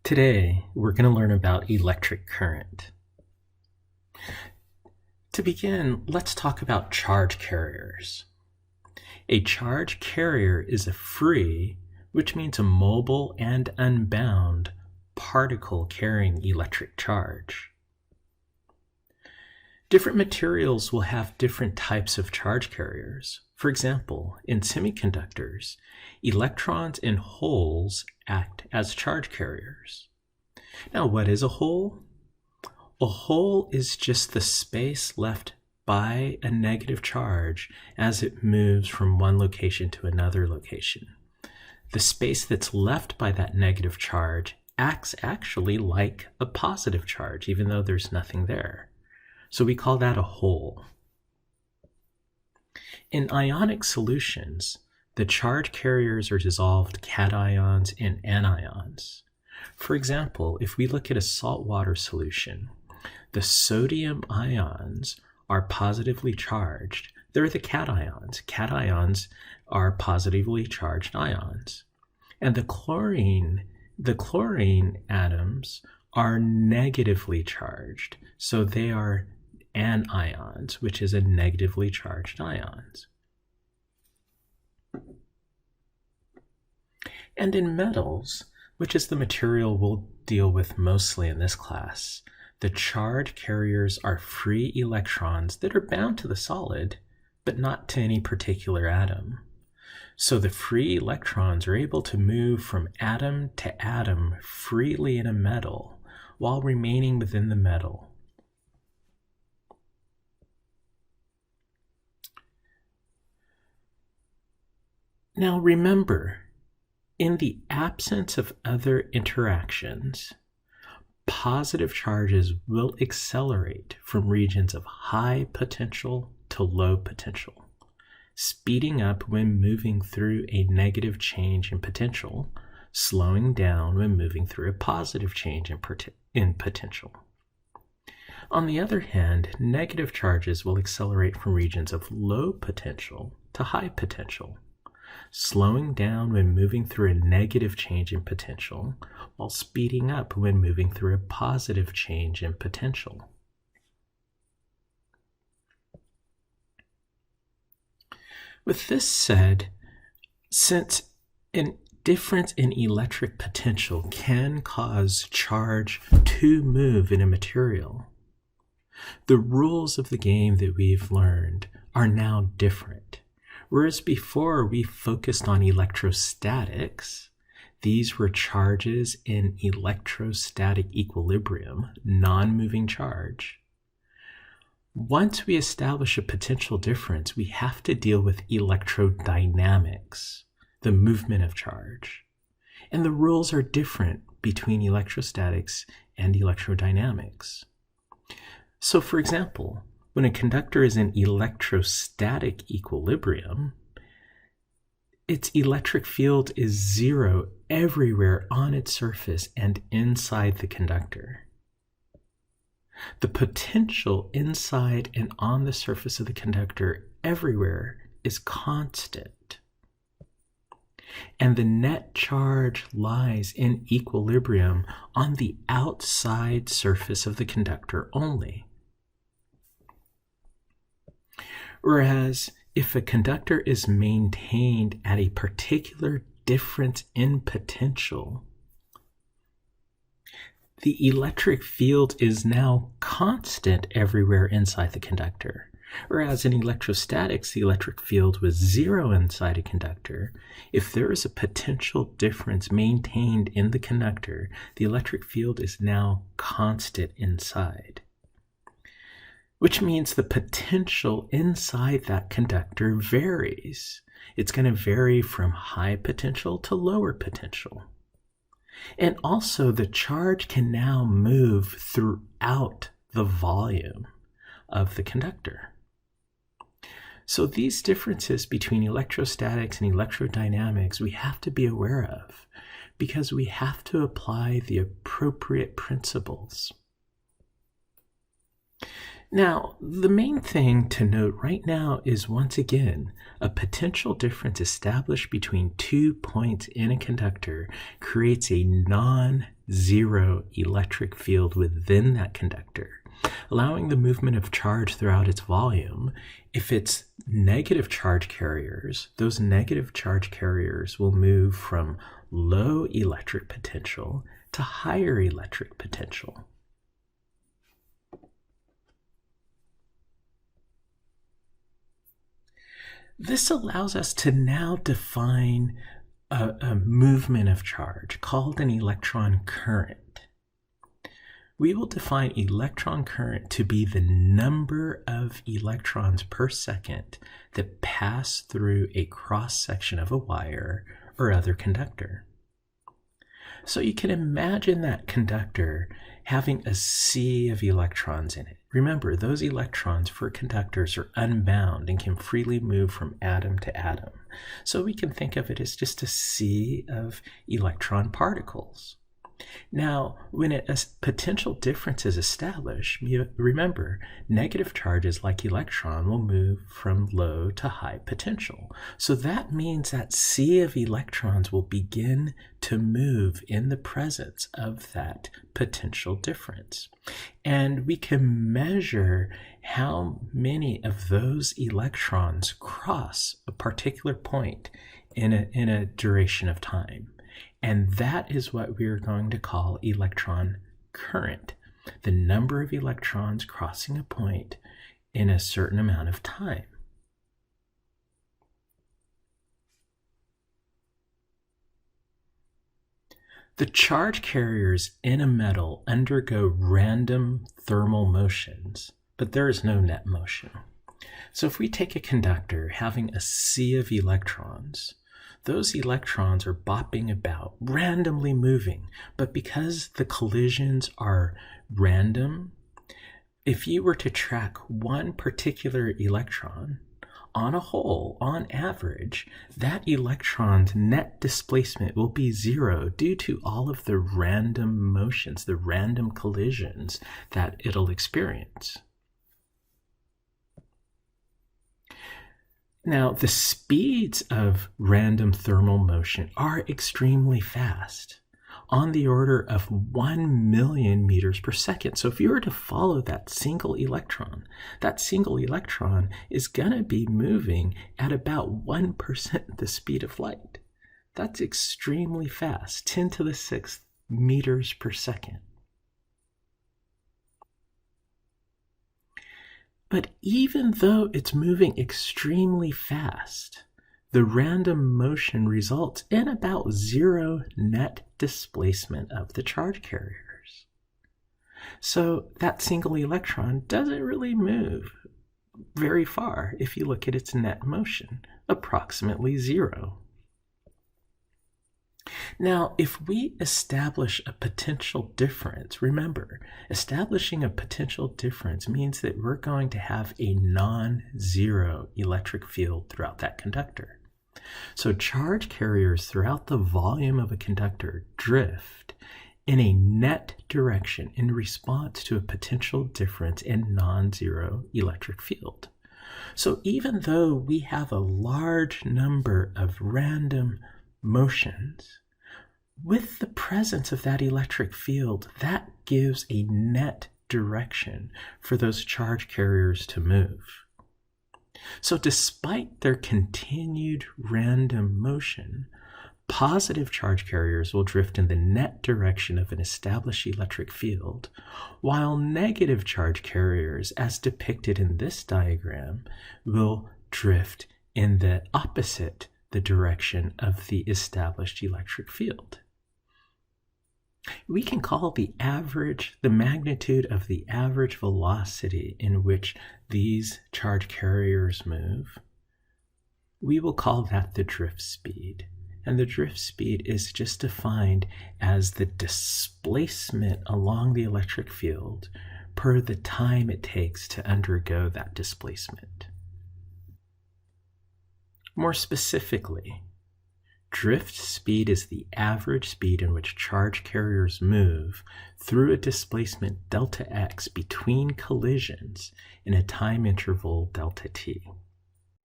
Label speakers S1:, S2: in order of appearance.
S1: Today, we're going to learn about electric current. To begin, let's talk about charge carriers. A charge carrier is a free, which means a mobile and unbound, particle carrying electric charge. Different materials will have different types of charge carriers. For example, in semiconductors, electrons in holes act as charge carriers. Now, what is a hole? A hole is just the space left by a negative charge as it moves from one location to another location. The space that's left by that negative charge acts actually like a positive charge, even though there's nothing there. So we call that a hole. In ionic solutions, the charge carriers are dissolved cations and anions. For example, if we look at a saltwater solution, the sodium ions are positively charged. They're the cations. Cations are positively charged ions. And the chlorine atoms are negatively charged. So they are anions, which is a negatively charged ions. And in metals, which is the material we'll deal with mostly in this class, the charge carriers are free electrons that are bound to the solid, but not to any particular atom. So the free electrons are able to move from atom to atom freely in a metal while remaining within the metal. Now remember, in the absence of other interactions, positive charges will accelerate from regions of high potential to low potential, speeding up when moving through a negative change in potential, slowing down when moving through a positive change in potential. On the other hand, negative charges will accelerate from regions of low potential to high potential, slowing down when moving through a negative change in potential, while speeding up when moving through a positive change in potential. With this said, since a difference in electric potential can cause charge to move in a material, the rules of the game that we've learned are now different. Whereas before we focused on electrostatics, these were charges in electrostatic equilibrium, non-moving charge. Once we establish a potential difference, we have to deal with electrodynamics, the movement of charge. And the rules are different between electrostatics and electrodynamics. So for example, when a conductor is in electrostatic equilibrium, its electric field is zero everywhere on its surface and inside the conductor. The potential inside and on the surface of the conductor everywhere is constant. And the net charge lies in equilibrium on the outside surface of the conductor only. Whereas if a conductor is maintained at a particular difference in potential, the electric field is now constant everywhere inside the conductor. Whereas in electrostatics, the electric field was zero inside a conductor. If there is a potential difference maintained in the conductor, the electric field is now constant inside, which means the potential inside that conductor varies. It's going to vary from high potential to lower potential. And also the charge can now move throughout the volume of the conductor. So these differences between electrostatics and electrodynamics we have to be aware of because we have to apply the appropriate principles. Now, the main thing to note right now is, once again, a potential difference established between 2 points in a conductor creates a non zero electric field within that conductor, allowing the movement of charge throughout its volume. If it's negative charge carriers, those negative charge carriers will move from low electric potential to higher electric potential. This allows us to now define a movement of charge called an electron current. We will define electron current to be the number of electrons per second that pass through a cross-section of a wire or other conductor. So you can imagine that conductor having a sea of electrons in it. Remember, those electrons for conductors are unbound and can freely move from atom to atom. So we can think of it as just a sea of electron particles. Now, when a potential difference is established, remember, negative charges like electron will move from low to high potential. So that means that sea of electrons will begin to move in the presence of that potential difference. And we can measure how many of those electrons cross a particular point in a duration of time. And that is what we are going to call electron current, the number of electrons crossing a point in a certain amount of time. The charge carriers in a metal undergo random thermal motions, but there is no net motion. So if we take a conductor having a sea of electrons, those electrons are bopping about, randomly moving. But because the collisions are random, if you were to track one particular electron, on a whole, on average, that electron's net displacement will be zero due to all of the random motions, the random collisions that it'll experience. Now, the speeds of random thermal motion are extremely fast, on the order of 1 million meters per second. So if you were to follow that single electron is going to be moving at about 1% the speed of light. That's extremely fast, 10 to the 6th meters per second. But even though it's moving extremely fast, the random motion results in about zero net displacement of the charge carriers. So that single electron doesn't really move very far if you look at its net motion, approximately zero. Now, if we establish a potential difference, remember, establishing a potential difference means that we're going to have a non-zero electric field throughout that conductor. So charge carriers throughout the volume of a conductor drift in a net direction in response to a potential difference in non-zero electric field. So even though we have a large number of random motions, with the presence of that electric field, that gives a net direction for those charge carriers to move. So despite their continued random motion, positive charge carriers will drift in the net direction of an established electric field, while negative charge carriers, as depicted in this diagram, will drift in the opposite the direction of the established electric field. We can call the magnitude of the average velocity in which these charge carriers move, we will call that the drift speed. And the drift speed is just defined as the displacement along the electric field per the time it takes to undergo that displacement. More specifically, drift speed is the average speed in which charge carriers move through a displacement delta x between collisions in a time interval delta t.